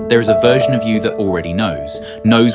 There is a version of you that already knows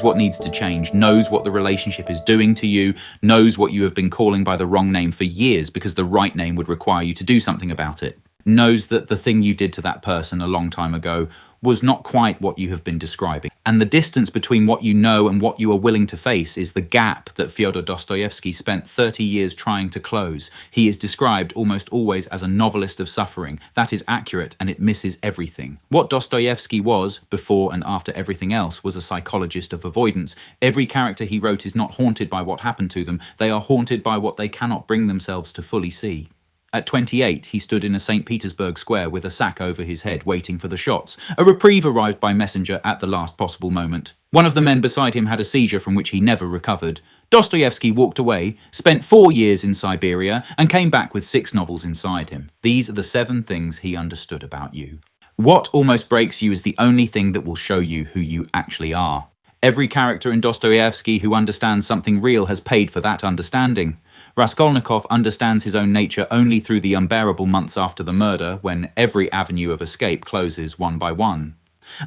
what needs to change, knows what the relationship is doing to you, knows what you have been calling by the wrong name for years because the right name would require you to do something about it, knows that the thing you did to that person a long time ago was not quite what you have been describing. And the distance between what you know and what you are willing to face is the gap that Fyodor Dostoevsky spent 30 years trying to close. He is described almost always as a novelist of suffering. That is accurate, and it misses everything. What Dostoevsky was, before and after everything else, was a psychologist of avoidance. Every character he wrote is not haunted by what happened to them. They are haunted by what they cannot bring themselves to fully see. At 28, he stood in a Saint Petersburg square with a sack over his head, waiting for the shots. A reprieve arrived by messenger at the last possible moment. One of the men beside him had a seizure from which he never recovered. Dostoevsky walked away, spent 4 years in Siberia, and came back with 6 novels inside him. These are the 7 things he understood about you. What almost breaks you is the only thing that will show you who you actually are. Every character in Dostoevsky who understands something real has paid for that understanding. Raskolnikov understands his own nature only through the unbearable months after the murder, when every avenue of escape closes one by one.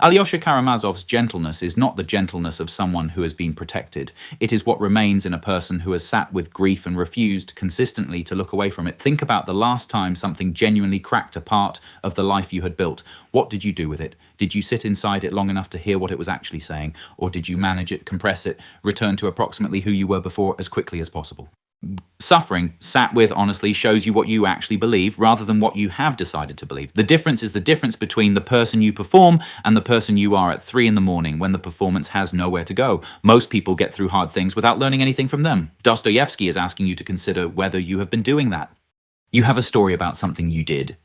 Alyosha Karamazov's gentleness is not the gentleness of someone who has been protected. It is what remains in a person who has sat with grief and refused consistently to look away from it. Think about the last time something genuinely cracked a part of the life you had built. What did you do with it? Did you sit inside it long enough to hear what it was actually saying? Or did you manage it, compress it, return to approximately who you were before as quickly as possible? Suffering, sat with honestly, shows you what you actually believe rather than what you have decided to believe. The difference is the difference between the person you perform and the person you are at 3 a.m. when the performance has nowhere to go. Most people get through hard things without learning anything from them. Dostoevsky is asking you to consider whether you have been doing that. You have a story about something you did.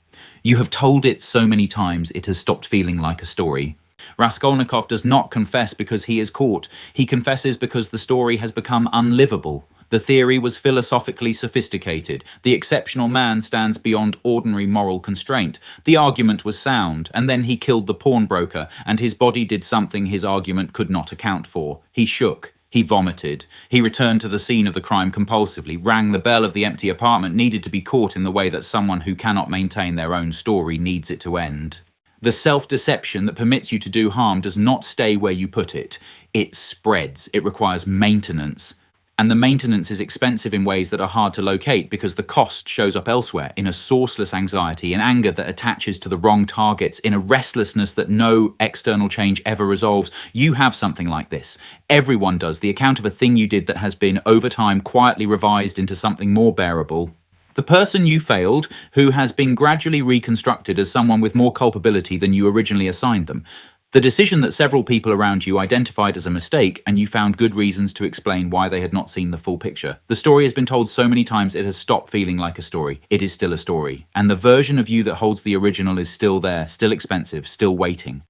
You have told it so many times it has stopped feeling like a story. Raskolnikov does not confess because he is caught. He confesses because the story has become unlivable. The theory was philosophically sophisticated. The exceptional man stands beyond ordinary moral constraint. The argument was sound, and then he killed the pawnbroker, and his body did something his argument could not account for. He shook. He vomited. He returned to the scene of the crime compulsively, rang the bell of the empty apartment, needed to be caught in the way that someone who cannot maintain their own story needs it to end. The self-deception that permits you to do harm does not stay where you put it. It spreads. It requires maintenance. And the maintenance is expensive in ways that are hard to locate because the cost shows up elsewhere, in a sourceless anxiety, in anger that attaches to the wrong targets, in a restlessness that no external change ever resolves. You have something like this. Everyone does. The account of a thing you did that has been, over time, quietly revised into something more bearable. The person you failed, who has been gradually reconstructed as someone with more culpability than you originally assigned them. The decision that several people around you identified as a mistake, and you found good reasons to explain why they had not seen the full picture. The story has been told so many times it has stopped feeling like a story. It is still a story. And the version of you that holds the original is still there, still expensive, still waiting.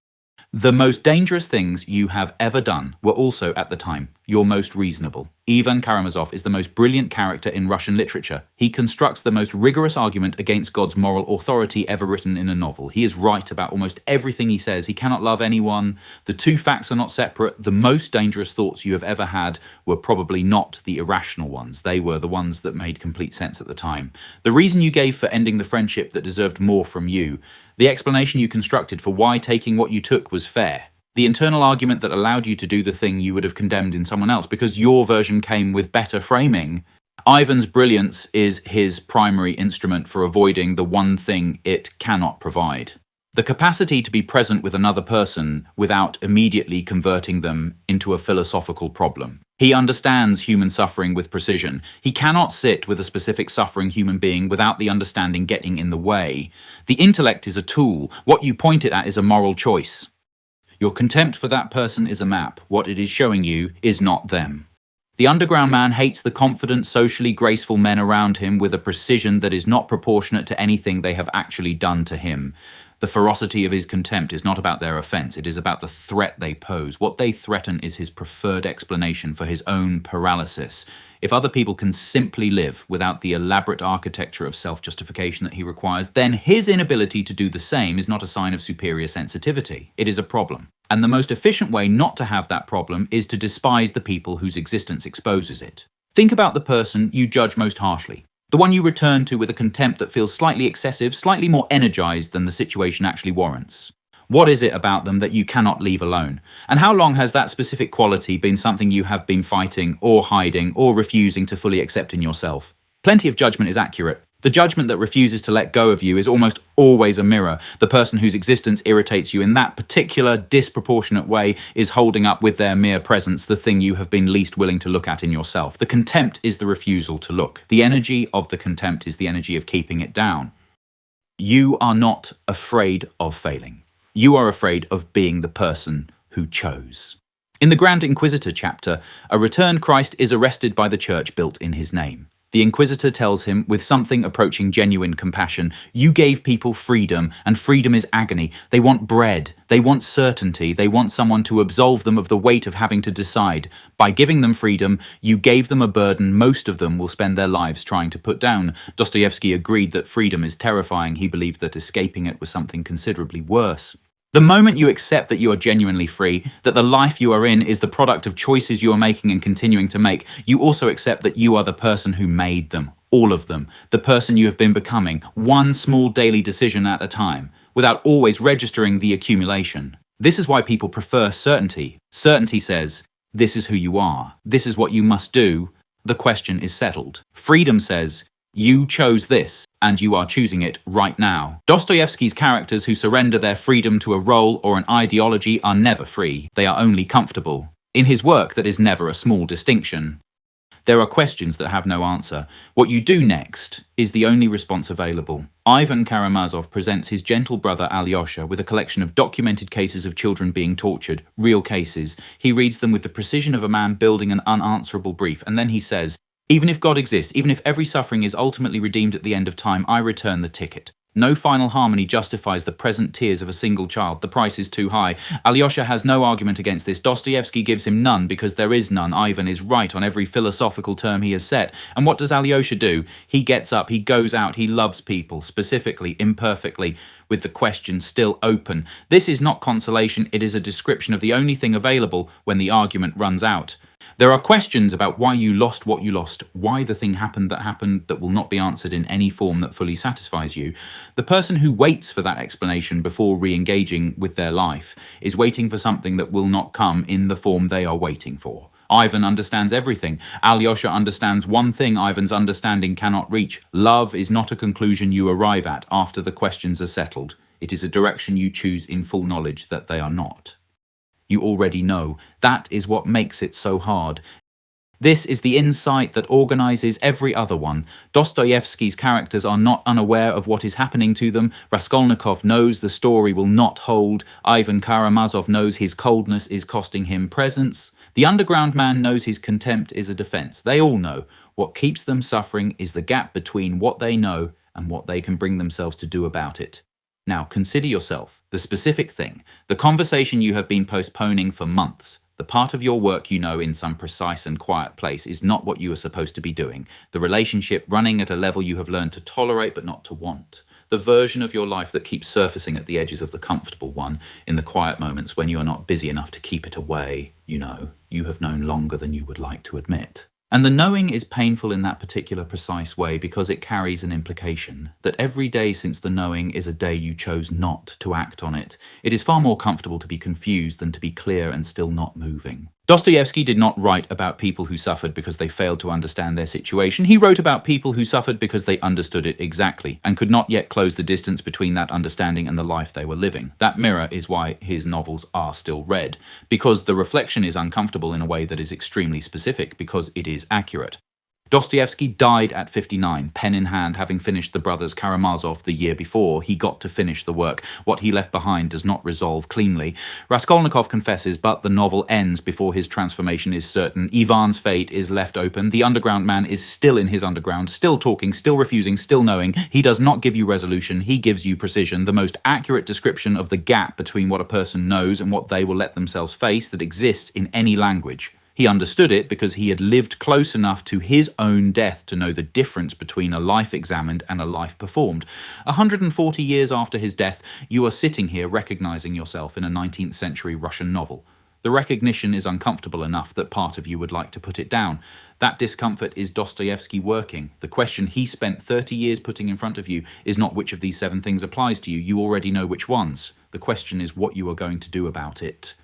The most dangerous things you have ever done were also, at the time, your most reasonable. Ivan Karamazov is the most brilliant character in Russian literature. He constructs the most rigorous argument against God's moral authority ever written in a novel. He is right about almost everything he says. He cannot love anyone. The two facts are not separate. The most dangerous thoughts you have ever had were probably not the irrational ones. They were the ones that made complete sense at the time. The reason you gave for ending the friendship that deserved more from you. The explanation you constructed for why taking what you took was fair. The internal argument that allowed you to do the thing you would have condemned in someone else because your version came with better framing. Ivan's brilliance is his primary instrument for avoiding the one thing it cannot provide. The capacity to be present with another person without immediately converting them into a philosophical problem. He understands human suffering with precision. He cannot sit with a specific suffering human being without the understanding getting in the way. The intellect is a tool. What you point it at is a moral choice. Your contempt for that person is a map. What it is showing you is not them. The underground man hates the confident, socially graceful men around him with a precision that is not proportionate to anything they have actually done to him. The ferocity of his contempt is not about their offence, it is about the threat they pose. What they threaten is his preferred explanation for his own paralysis. If other people can simply live without the elaborate architecture of self-justification that he requires, then his inability to do the same is not a sign of superior sensitivity. It is a problem. And the most efficient way not to have that problem is to despise the people whose existence exposes it. Think about the person you judge most harshly. The one you return to with a contempt that feels slightly excessive, slightly more energized than the situation actually warrants. What is it about them that you cannot leave alone? And how long has that specific quality been something you have been fighting or hiding or refusing to fully accept in yourself? Plenty of judgment is accurate. The judgment that refuses to let go of you is almost always a mirror. The person whose existence irritates you in that particular disproportionate way is holding up with their mere presence the thing you have been least willing to look at in yourself. The contempt is the refusal to look. The energy of the contempt is the energy of keeping it down. You are not afraid of failing. You are afraid of being the person who chose. In the Grand Inquisitor chapter, a returned Christ is arrested by the church built in his name. The Inquisitor tells him, with something approaching genuine compassion, you gave people freedom, and freedom is agony. They want bread. They want certainty. They want someone to absolve them of the weight of having to decide. By giving them freedom, you gave them a burden most of them will spend their lives trying to put down. Dostoevsky agreed that freedom is terrifying. He believed that escaping it was something considerably worse. The moment you accept that you are genuinely free, that the life you are in is the product of choices you are making and continuing to make, you also accept that you are the person who made them, all of them, the person you have been becoming, one small daily decision at a time, without always registering the accumulation. This is why people prefer certainty. Certainty says, this is who you are, this is what you must do, the question is settled. Freedom says, you chose this, and you are choosing it right now. Dostoevsky's characters who surrender their freedom to a role or an ideology are never free. They are only comfortable. In his work, that is never a small distinction. There are questions that have no answer. What you do next is the only response available. Ivan Karamazov presents his gentle brother Alyosha with a collection of documented cases of children being tortured, real cases. He reads them with the precision of a man building an unanswerable brief, and then he says, even if God exists, even if every suffering is ultimately redeemed at the end of time, I return the ticket. No final harmony justifies the present tears of a single child. The price is too high. Alyosha has no argument against this. Dostoevsky gives him none because there is none. Ivan is right on every philosophical term he has set. And what does Alyosha do? He gets up, he goes out, he loves people, specifically, imperfectly, with the question still open. This is not consolation, it is a description of the only thing available when the argument runs out. There are questions about why you lost what you lost, why the thing happened that will not be answered in any form that fully satisfies you. The person who waits for that explanation before re-engaging with their life is waiting for something that will not come in the form they are waiting for. Ivan understands everything. Alyosha understands one thing Ivan's understanding cannot reach. Love is not a conclusion you arrive at after the questions are settled. It is a direction you choose in full knowledge that they are not. You already know. That is what makes it so hard. This is the insight that organizes every other one. Dostoevsky's characters are not unaware of what is happening to them. Raskolnikov knows the story will not hold. Ivan Karamazov knows his coldness is costing him presence. The underground man knows his contempt is a defense. They all know. What keeps them suffering is the gap between what they know and what they can bring themselves to do about it. Now, consider yourself, the specific thing, the conversation you have been postponing for months. The part of your work you know in some precise and quiet place is not what you are supposed to be doing. The relationship running at a level you have learned to tolerate but not to want. The version of your life that keeps surfacing at the edges of the comfortable one in the quiet moments when you are not busy enough to keep it away. You know, you have known longer than you would like to admit. And the knowing is painful in that particular precise way because it carries an implication that every day since the knowing is a day you chose not to act on it. It is far more comfortable to be confused than to be clear and still not moving. Dostoevsky did not write about people who suffered because they failed to understand their situation. He wrote about people who suffered because they understood it exactly and could not yet close the distance between that understanding and the life they were living. That mirror is why his novels are still read, because the reflection is uncomfortable in a way that is extremely specific, because it is accurate. Dostoevsky died at 59, pen in hand, having finished The Brothers Karamazov the year before. He got to finish the work. What he left behind does not resolve cleanly. Raskolnikov confesses, but the novel ends before his transformation is certain. Ivan's fate is left open. The underground man is still in his underground, still talking, still refusing, still knowing. He does not give you resolution. He gives you precision, the most accurate description of the gap between what a person knows and what they will let themselves face that exists in any language. He understood it because he had lived close enough to his own death to know the difference between a life examined and a life performed. 140 years after his death, you are sitting here recognizing yourself in a 19th century Russian novel. The recognition is uncomfortable enough that part of you would like to put it down. That discomfort is Dostoevsky working. The question he spent 30 years putting in front of you is not which of these 7 things applies to you. You already know which ones. The question is what you are going to do about it.